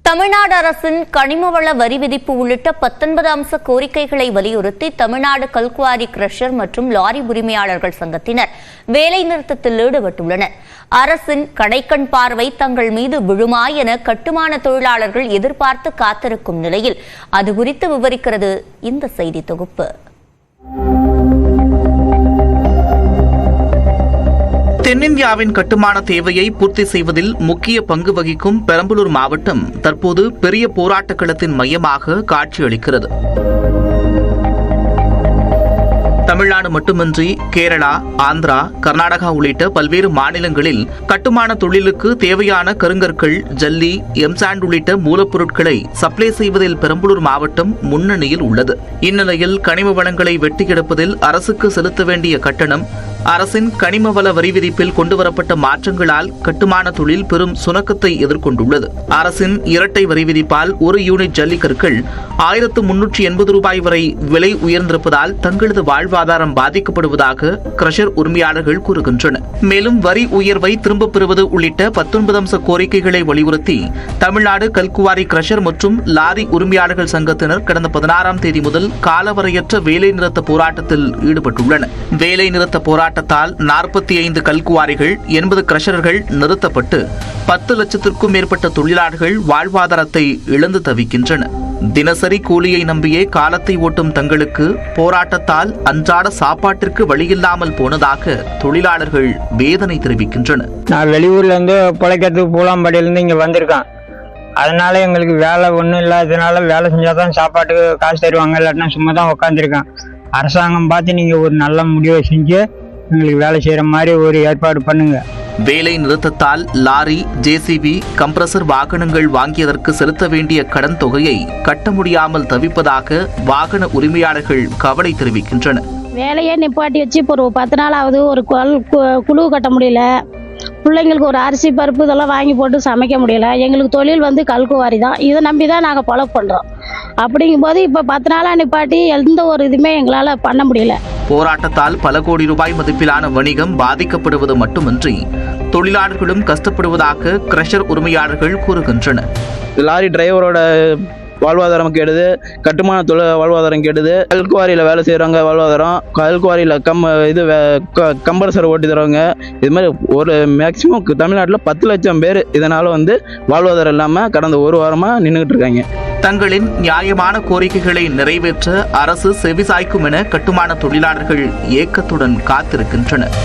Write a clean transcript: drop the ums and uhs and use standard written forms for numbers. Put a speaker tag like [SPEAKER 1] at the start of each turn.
[SPEAKER 1] தமிழ்நாடு அரசின் கனிமவள வரி விதிப்பு உள்ளிட்ட 19 அம்ச கோரிக்கைகளை வலியுறுத்தி தமிழ்நாடு கல்குவாரி கிரஷர் மற்றும் லாரி உரிமையாளர்கள் சங்கத்தினர் வேலைநிறுத்தத்தில் ஈடுபட்டுள்ளனர். அரசின் கடைக்கண் பார்வை தங்கள் மீது விழுமா என கட்டுமான தொழிலாளர்கள் எதிர்பார்த்து காத்திருக்கும் நிலையில் அது குறித்து விவரிக்கிறது இந்த செய்தி தொகுப்பு.
[SPEAKER 2] தென்னிந்தியாவின் கட்டுமான தேவையை பூர்த்தி செய்வதில் முக்கிய பங்கு வகிக்கும் பெரம்பலூர் மாவட்டம் தற்போது பெரிய போராட்ட களத்தின் மையமாக காட்சியளிக்கிறது. தமிழ்நாடு மட்டுமின்றி கேரளா, ஆந்திரா, கர்நாடகா உள்ளிட்ட பல்வேறு மாநிலங்களில் கட்டுமான தொழிலுக்கு தேவையான கருங்கற்கள், ஜல்லி, எம்சாண்ட் உள்ளிட்ட மூலப்பொருட்களை சப்ளை செய்வதில் பெரம்பலூர் மாவட்டம் முன்னணியில் உள்ளது. இந்நிலையில் கனிம வளங்களை வெட்டி எடுப்பதில் அரசுக்கு செலுத்த வேண்டிய கட்டணம், அரசின் கனிம வள வரி விதிப்பில் கொண்டுவரப்பட்ட மாற்றங்களால் கட்டுமான தொழில் பெரும் சுணக்கத்தை எதிர்கொண்டுள்ளது. அரசின் இரட்டை வரி விதிப்பால் ஒரு யூனிட் ஜல்லிக்கற்கள் 1380 ரூபாய் வரை விலை உயர்ந்திருப்பதால் தங்களது வாழ்வாதாரம் பாதிக்கப்படுவதாக கிரஷர் உரிமையாளர்கள் கூறுகின்றனர். மேலும் வரி உயர்வை திரும்பப் பெறுவது உள்ளிட்ட 19 அம்ச கோரிக்கைகளை வலியுறுத்தி தமிழ்நாடு கல்குவாரி கிரஷர் மற்றும் லாரி உரிமையாளர்கள் சங்கத்தினர் கடந்த 16ஆம் தேதி முதல் காலவரையற்ற வேலைநிறுத்த போராட்டத்தில் ஈடுபட்டுள்ளனர். வேலைநிறுத்த போராட்டத்தால் 45 கல்குவாரிகள், 80 கிரஷர்கள் நிறுத்தப்பட்டு 10 லட்சத்திற்கும் மேற்பட்ட தொழிலாளர்கள் வாழ்வாதாரத்தை இழந்து தவிக்கின்றனர். தினசரி கூலியை நம்பியே காலத்தை ஓட்டும் தங்களுக்கு போராட்டத்தால் அன்றாட சாப்பாட்டிற்கு வழியில்லாமல் போனதாக தொழிலாளர்கள் வேதனை தெரிவிக்கின்றனர்.
[SPEAKER 3] நான் வெளியூர்ல இருந்து பிழைக்கிறதுக்கு பூலாம்படியிலிருந்து இங்க வந்திருக்கேன். அதனால எங்களுக்கு வேலை ஒன்றும் இல்லாததுனால வேலை செஞ்சாதான் சாப்பாட்டுக்கு காசு தருவாங்க, இல்லாட்டினா சும்மா தான் உட்காந்துருக்கேன். அரசாங்கம் பார்த்து நீங்க ஒரு நல்ல முடிவை செஞ்சு எங்களுக்கு வேலை செய்யற மாதிரி ஒரு ஏற்பாடு பண்ணுங்க.
[SPEAKER 2] வேலை நிறுத்தத்தால் லாரி, ஜேசிபி, கம்ப்ரசர் வாகனங்கள் வாங்கியதற்கு செலுத்த வேண்டிய கடன் தொகையை கட்ட முடியாமல் தவிப்பதாக வாகன உரிமையாளர்கள் கவலை தெரிவிக்கின்றனர்.
[SPEAKER 4] வேலையே நிப்பாட்டி வச்சு இப்போ ஒரு 10 நாளாவது ஒரு குழு கட்ட முடியல. பிள்ளைங்களுக்கு ஒரு அரிசி பருப்பு இதெல்லாம் வாங்கி போட்டு சமைக்க முடியல. எங்களுக்கு தொழில் கல்குவாரி தான். இதை நம்பி தான் நாங்கள் பொழப்பு பண்ணுறோம். அப்படிங்கும்போது இப்போ 10 நாளாக நிப்பாட்டி எந்த ஒரு இதுவுமே எங்களால் பண்ண முடியல.
[SPEAKER 2] போராட்டத்தால் பல கோடி ரூபாய் மதிப்பிலான வணிகம் பாதிக்கப்படுவது மட்டுமின்றி தொழிலாளர்களும் கஷ்டப்படுவதாக கிரஷர் உரிமையாளர்கள் கூறுகின்றனர்.
[SPEAKER 5] லாரி டிரைவரோட வாழ்வாதாரம் கெடுது, கட்டுமான தொழில் வாழ்வாதாரம் கெடுது, கல்குவாரியில் வேலை செய்கிறவங்க வாழ்வாதாரம், கல்குவாரியில் கம்ப்ரசர் ஓட்டி தரவங்க, இது மாதிரி ஒரு மேக்சிமம் தமிழ்நாட்டில் 10 லட்சம் பேர் இதனால் வாழ்வாதாரம் இல்லாமல் கடந்த ஒரு வாரமாக நின்றுக்கிட்டு இருக்காங்க.
[SPEAKER 2] தங்களின் நியாயமான கோரிக்கைகளை நிறைவேற்ற அரசு செவிசாய்க்கும் என கட்டுமான தொழிலாளர்கள் ஏக்கத்துடன் காத்திருக்கின்றனர்.